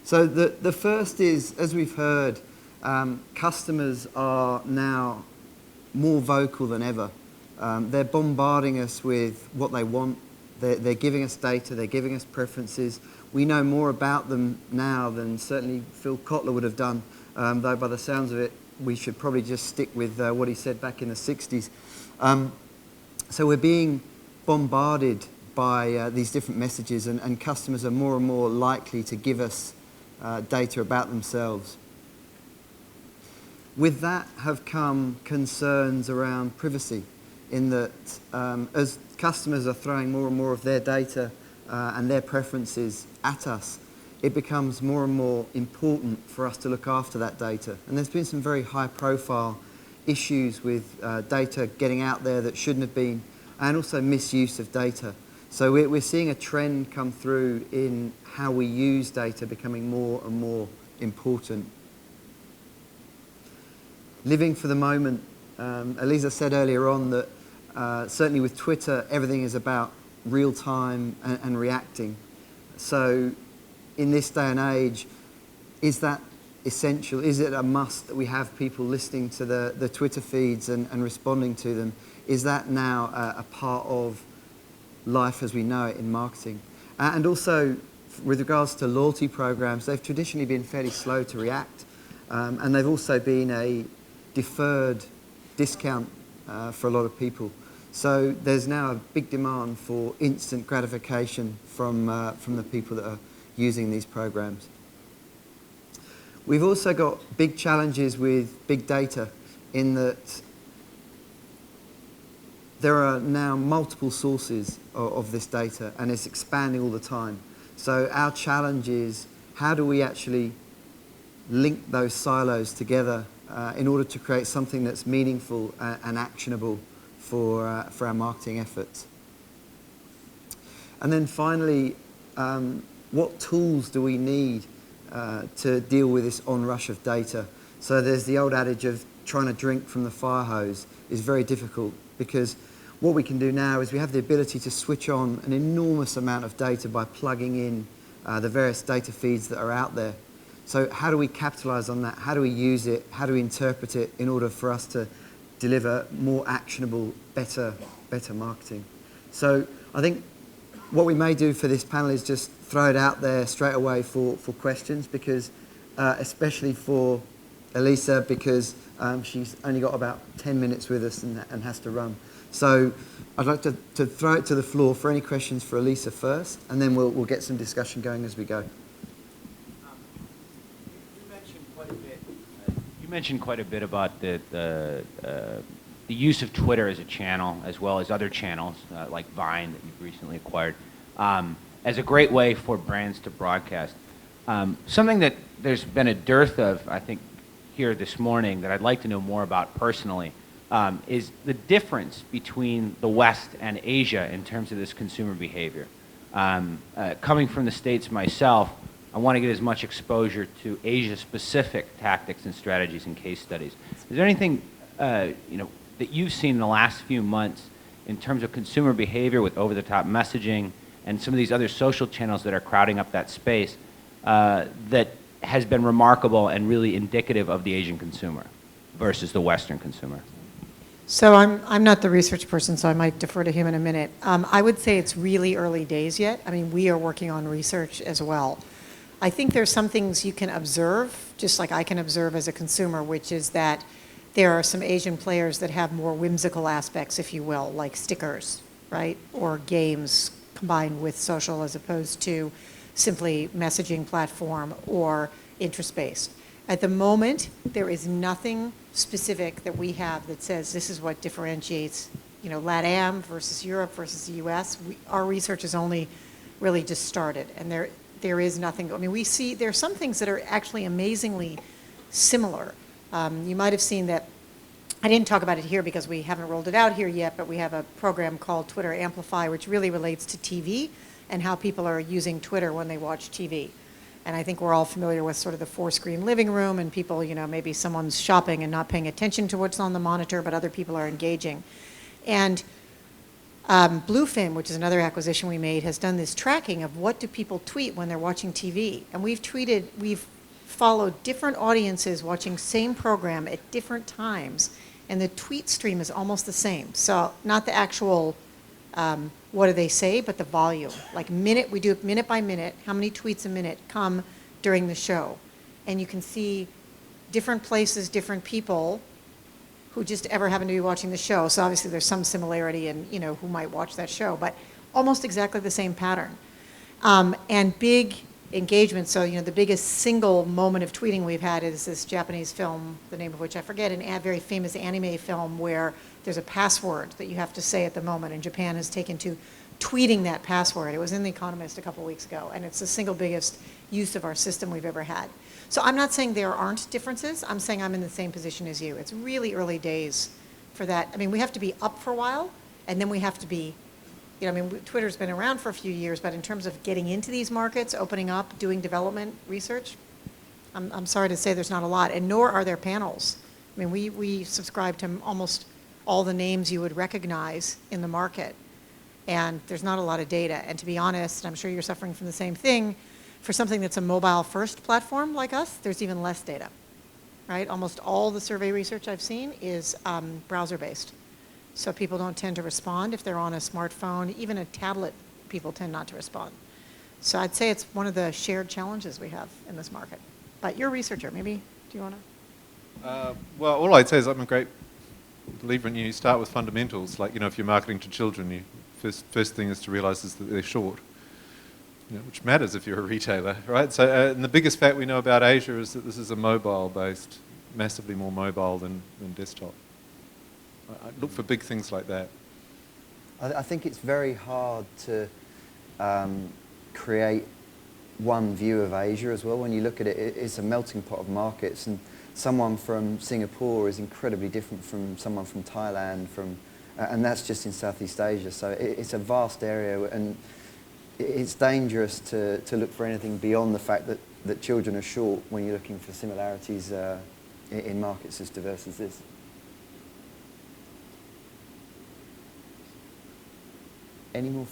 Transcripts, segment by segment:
So the first is, as we've heard, customers are now more vocal than ever. They're bombarding us with what they want. They're giving us data, they're giving us preferences. We know more about them now than certainly Phil Kotler would have done, though by the sounds of it, we should probably just stick with what he said back in the 60s. So we're being bombarded by these different messages, and customers are more and more likely to give us data about themselves. With that have come concerns around privacy, in that as customers are throwing more and more of their data and their preferences at us, it becomes more and more important for us to look after that data. And there's been some very high-profile issues with data getting out there that shouldn't have been, and also misuse of data. So we're seeing a trend come through in how we use data becoming more and more important. Living for the moment. Elisa said earlier on that certainly with Twitter, everything is about real time and reacting. So in this day and age, is that essential? Is it a must that we have people listening to the Twitter feeds and responding to them? Is that now a part of life as we know it in marketing? And also, with regards to loyalty programs, they've traditionally been fairly slow to react, and they've also been a deferred discount for a lot of people. So there's now a big demand for instant gratification from the people that are using these programs. We've also got big challenges with big data, in that there are now multiple sources of this data, and it's expanding all the time. So our challenge is, how do we actually link those silos together in order to create something that's meaningful and actionable for our marketing efforts? And then finally, what tools do we need to deal with this onrush of data? So there's the old adage of trying to drink from the fire hose is very difficult, because what we can do now is we have the ability to switch on an enormous amount of data by plugging in the various data feeds that are out there. So how do we capitalize on that? How do we use it? How do we interpret it in order for us to deliver more actionable, better marketing? So I think what we may do for this panel is just throw it out there straight away for questions, because especially for Elisa, because she's only got about 10 minutes with us and has to run. So I'd like to throw it to the floor for any questions for Elisa first, and then we'll get some discussion going as we go. You mentioned quite a bit about the use of Twitter as a channel, as well as other channels like Vine that you've recently acquired, as a great way for brands to broadcast. Something that there's been a dearth of, I think, here this morning that I'd like to know more about personally is the difference between the West and Asia in terms of this consumer behavior. Coming from the States myself, I want to get as much exposure to Asia-specific tactics and strategies and case studies. Is there anything that you've seen in the last few months in terms of consumer behavior with over-the-top messaging and some of these other social channels that are crowding up that space that has been remarkable and really indicative of the Asian consumer versus the Western consumer? So I'm not the research person, so I might defer to him in a minute. I would say it's really early days yet. I mean, we are working on research as well. I think there's some things you can observe, just like I can observe as a consumer, which is that there are some Asian players that have more whimsical aspects, if you will, like stickers, right? Or games combined with social as opposed to simply messaging platform or interest-based. At the moment, there is nothing specific that we have that says this is what differentiates, LATAM versus Europe versus the US. Our research has only really just started, and there is nothing. I mean, we see there are some things that are actually amazingly similar. You might have seen that. I didn't talk about it here because we haven't rolled it out here yet, but we have a program called Twitter Amplify, which really relates to TV and how people are using Twitter when they watch TV. And I think we're all familiar with sort of the 4-screen living room, and people, maybe someone's shopping and not paying attention to what's on the monitor, but other people are engaging. And Bluefin, which is another acquisition we made, has done this tracking of what do people tweet when they're watching TV. And we've followed different audiences watching same program at different times, and the tweet stream is almost the same. So not the actual, what do they say, but the volume. Like we do it minute by minute, how many tweets a minute come during the show. And you can see different places, different people who just ever happen to be watching the show. So obviously there's some similarity in, who might watch that show, but almost exactly the same pattern. And big engagement. So, the biggest single moment of tweeting we've had is this Japanese film, the name of which I forget, a very famous anime film where there's a password that you have to say at the moment, and Japan has taken to tweeting that password. It was in The Economist a couple weeks ago, and it's the single biggest use of our system we've ever had. So I'm not saying there aren't differences. I'm saying I'm in the same position as you. It's really early days for that. I mean, we have to be up for a while, and then we have to be, Twitter's been around for a few years, but in terms of getting into these markets, opening up, doing development research, I'm sorry to say there's not a lot, and nor are there panels. I mean, we subscribe to almost all the names you would recognize in the market, and there's not a lot of data. And to be honest, I'm sure you're suffering from the same thing, for something that's a mobile-first platform like us, there's even less data, right? Almost all the survey research I've seen is browser-based. So people don't tend to respond if they're on a smartphone. Even a tablet, people tend not to respond. So I'd say it's one of the shared challenges we have in this market. But you're a researcher. Maybe, do you want to? Well, all I'd say is I'm a great believer in you start with fundamentals. Like, if you're marketing to children, first thing is to realize is that they're short. Which matters if you're a retailer, right? So, and the biggest fact we know about Asia is that this is a mobile-based, massively more mobile than desktop. I look for big things like that. I think it's very hard to create one view of Asia as well. When you look at it, it's a melting pot of markets, and someone from Singapore is incredibly different from someone from Thailand, and that's just in Southeast Asia. So it's a vast area, and it's dangerous to look for anything beyond the fact that children are short when you're looking for similarities in markets as diverse as this. Any more?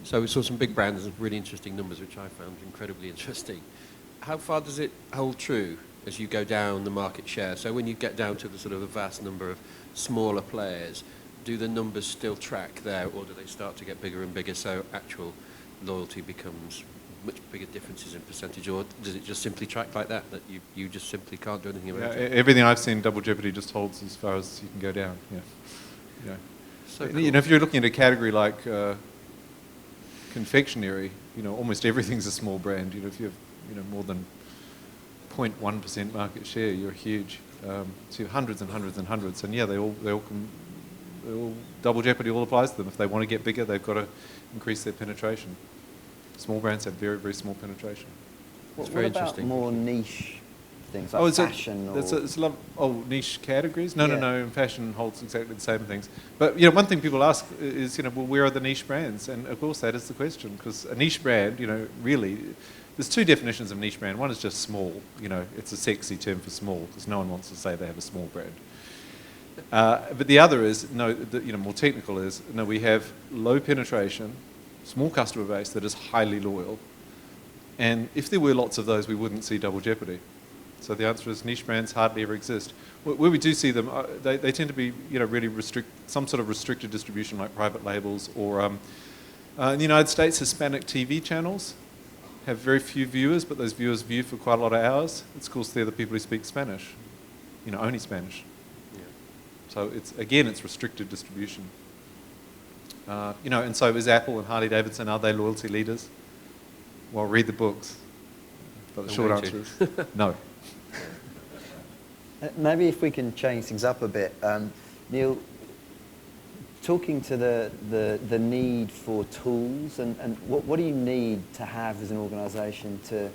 So we saw some big brands and really interesting numbers, which I found incredibly interesting. How far does it hold true as you go down the market share? So when you get down to the sort of a vast number of smaller players, do the numbers still track there, or do they start to get bigger and bigger, so actual loyalty becomes much bigger differences in percentage, or does it just simply track like that you just simply can't do anything about it? Everything I've seen, Double Jeopardy just holds as far as you can go down. Yeah. So cool. If you're looking at a category like confectionery, almost everything's a small brand. If you have more than 0.1% market share, you're huge. So you have hundreds and hundreds and hundreds, and they all Double Jeopardy all applies to them. If they want to get bigger, they've got to increase their penetration. Small brands have very, very small penetration. What very about interesting. more niche things like fashion? Niche categories? Yeah. No. Fashion holds exactly the same things. But one thing people ask is, well, where are the niche brands? And of course, that is the question, because a niche brand, really, there's two definitions of niche brand. One is just small. It's a sexy term for small, because no one wants to say they have a small brand. But the other is, more technical is, we have low penetration, small customer base that is highly loyal. And if there were lots of those, we wouldn't see Double Jeopardy. So the answer is niche brands hardly ever exist. Where we do see them, they tend to be, really some sort of restricted distribution like private labels, or in the United States, Hispanic TV channels have very few viewers, but those viewers view for quite a lot of hours. It's of course they're the people who speak Spanish, only Spanish. Yeah. So it's restricted distribution. And so is Apple and Harley Davidson. Are they loyalty leaders? Well, read the books. But the short answer is no. Maybe if we can change things up a bit, Neil, talking to the need for tools and what do you need to have as an organisation to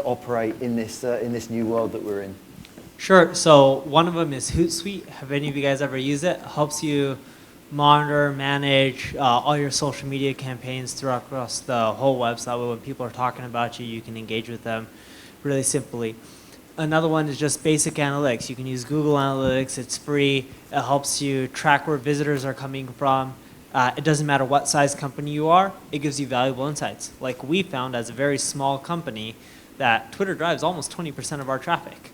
operate in this new world that we're in? Sure. So one of them is Hootsuite. Have any of you guys ever used it? It helps you monitor, manage all your social media campaigns throughout across the whole website. When people are talking about you, you can engage with them really simply. Another one is just basic analytics. You can use Google Analytics. It's free. It helps you track where visitors are coming from. It doesn't matter what size company you are. It gives you valuable insights. Like we found as a very small company that Twitter drives almost 20% of our traffic.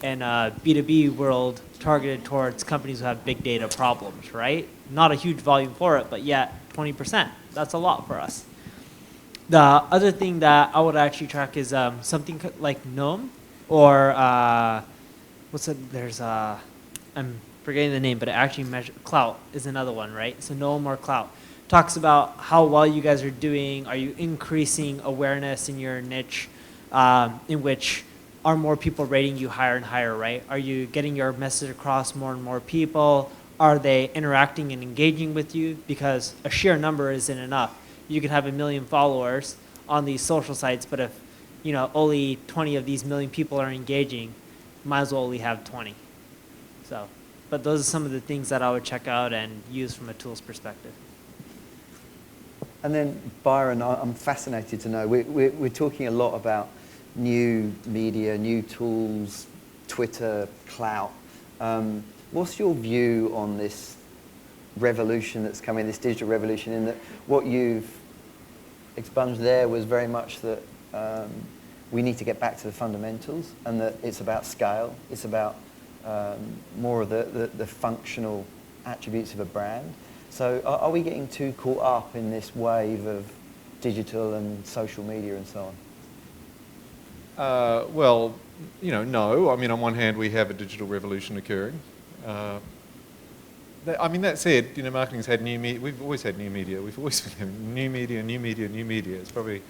And B2B world targeted towards companies who have big data problems, right? Not a huge volume for it, but yet 20%. That's a lot for us. The other thing that I would actually track is something like Gnome or what's it? There's I'm forgetting the name, but it actually measures Clout is another one, right? So Gnome or Clout talks about how well you guys are doing. Are you increasing awareness in your niche, in which are more people rating you higher and higher, right? Are you getting your message across more and more people? Are they interacting and engaging with you? Because a sheer number isn't enough. You could have 1 million followers on these social sites, but if only 20 of these million people are engaging, might as well only have 20. So, but those are some of the things that I would check out and use from a tools perspective. And then Byron, I'm fascinated to know, we're talking a lot about new media, new tools, Twitter, clout. What's your view on this revolution that's coming, this digital revolution, in that what you've expunged there was very much that we need to get back to the fundamentals, and that it's about scale, it's about more of the functional attributes of a brand. So are we getting too caught up in this wave of digital and social media and so on? Well, no. I mean, on one hand, we have a digital revolution occurring. That said, marketing's had new media. We've always had new media. We've always been having new media, new media, new media. It's probably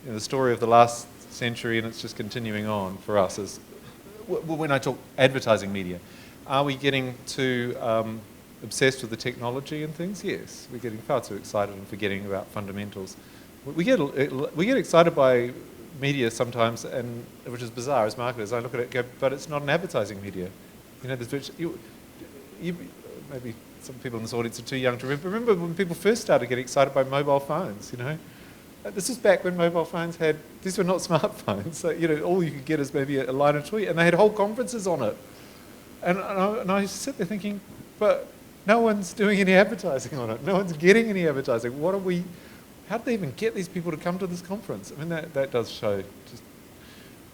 the story of the last century, and it's just continuing on for us. As when I talk advertising media, are we getting too obsessed with the technology and things? Yes, we're getting far too excited and forgetting about fundamentals. We get excited by media sometimes, and which is bizarre as marketers. I look at it and go, but it's not an advertising media. Maybe some people in this audience are too young to remember when people first started getting excited by mobile phones, This is back when mobile phones these were not smartphones, so, all you could get is maybe a line of tweet, and they had whole conferences on it. And I sit there thinking, but no one's doing any advertising on it. No one's getting any advertising. How did they even get these people to come to this conference? I mean, that does show,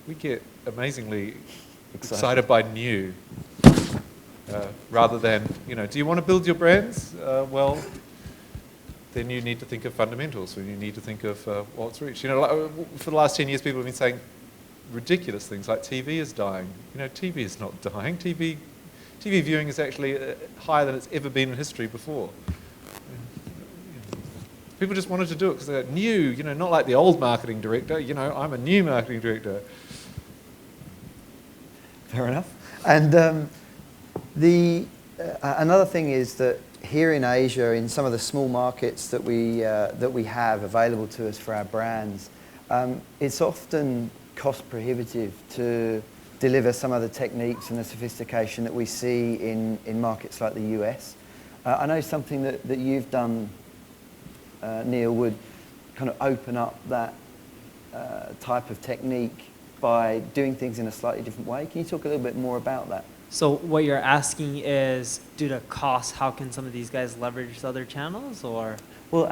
we get amazingly excited by new, rather than, do you want to build your brands? Well, then you need to think of fundamentals, and you need to think of what's reached. For the last 10 years, people have been saying ridiculous things like TV is dying. TV is not dying. TV viewing is actually higher than it's ever been in history before. People just wanted to do it because they're new, not like the old marketing director. I'm a new marketing director. Fair enough. And another thing is that here in Asia, in some of the small markets that we have available to us for our brands, it's often cost prohibitive to deliver some of the techniques and the sophistication that we see in markets like the US. I know something that you've done, Neil, would kind of open up that type of technique by doing things in a slightly different way. Can you talk a little bit more about that? So what you're asking is, due to cost, how can some of these guys leverage other channels, or? Well,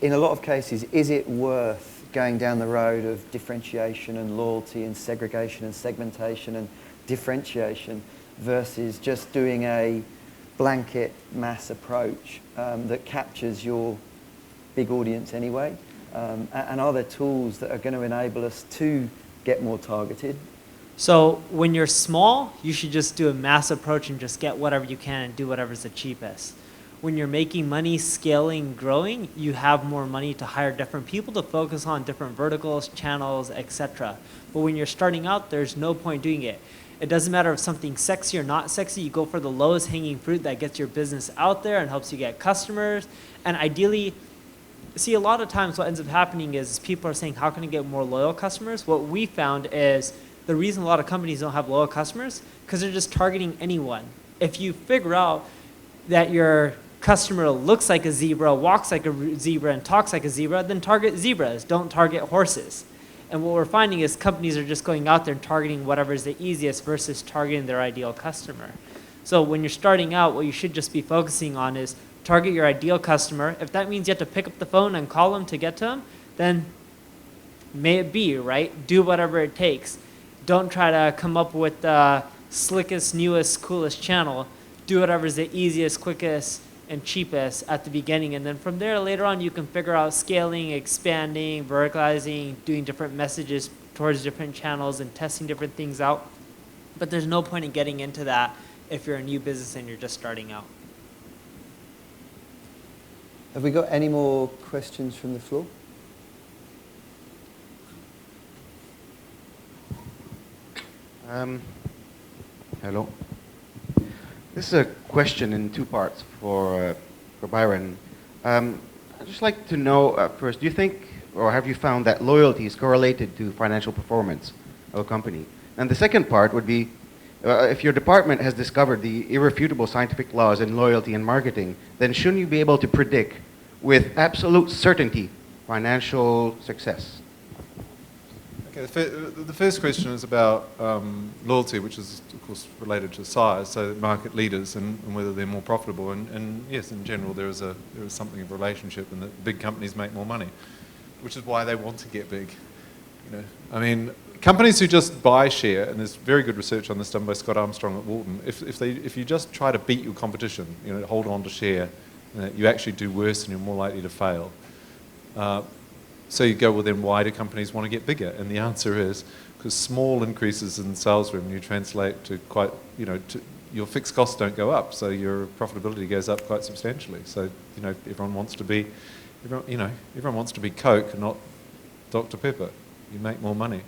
in a lot of cases, is it worth going down the road of differentiation and loyalty and segregation and segmentation and differentiation versus just doing a blanket mass approach that captures your big audience anyway? And are there tools that are going to enable us to get more targeted? So when you're small, you should just do a mass approach and just get whatever you can and do whatever's the cheapest. When you're making money, scaling, growing, you have more money to hire different people to focus on different verticals, channels, etc. But when you're starting out, there's no point doing it. It doesn't matter if something's sexy or not sexy. You go for the lowest hanging fruit that gets your business out there and helps you get customers. And ideally, see, a lot of times what ends up happening is people are saying, how can I get more loyal customers? What we found is the reason a lot of companies don't have loyal customers, because they're just targeting anyone. If you figure out, that your customer looks like a zebra, walks like a zebra, and talks like a zebra, then target zebras, don't target horses. And what we're finding is companies are just going out there and targeting whatever is the easiest versus targeting their ideal customer. So when you're starting out, what you should just be focusing on is target your ideal customer. If that means you have to pick up the phone and call them to get to them, then may it be, right? Do whatever it takes. Don't try to come up with the slickest, newest, coolest channel. Do whatever's the easiest, quickest, and cheapest at the beginning. And then from there, later on, you can figure out scaling, expanding, verticalizing, doing different messages towards different channels and testing different things out. But there's no point in getting into that if you're a new business and you're just starting out. Have we got any more questions from the floor? Hello. This is a question in two parts for Byron. I'd just like to know first, do you think, or have you found that loyalty is correlated to financial performance of a company? And the second part would be, if your department has discovered the irrefutable scientific laws in loyalty and marketing, then shouldn't you be able to predict with absolute certainty financial success? Okay, the first question is about loyalty, which is, of course, related to size, so market leaders and whether they're more profitable. And yes, in general, there is something of a relationship, and that big companies make more money, which is why they want to get big. You know, I mean, companies who just buy share, and there's very good research on this done by Scott Armstrong at Walton. If you just try to beat your competition, you know, hold on to share, you actually do worse, and you're more likely to fail. So you go, well, then why do companies want to get bigger? And the answer is because small increases in sales revenue translate to quite, you know, your fixed costs don't go up, so your profitability goes up quite substantially. So, you know, everyone wants to be Coke, not Dr. Pepper. You make more money.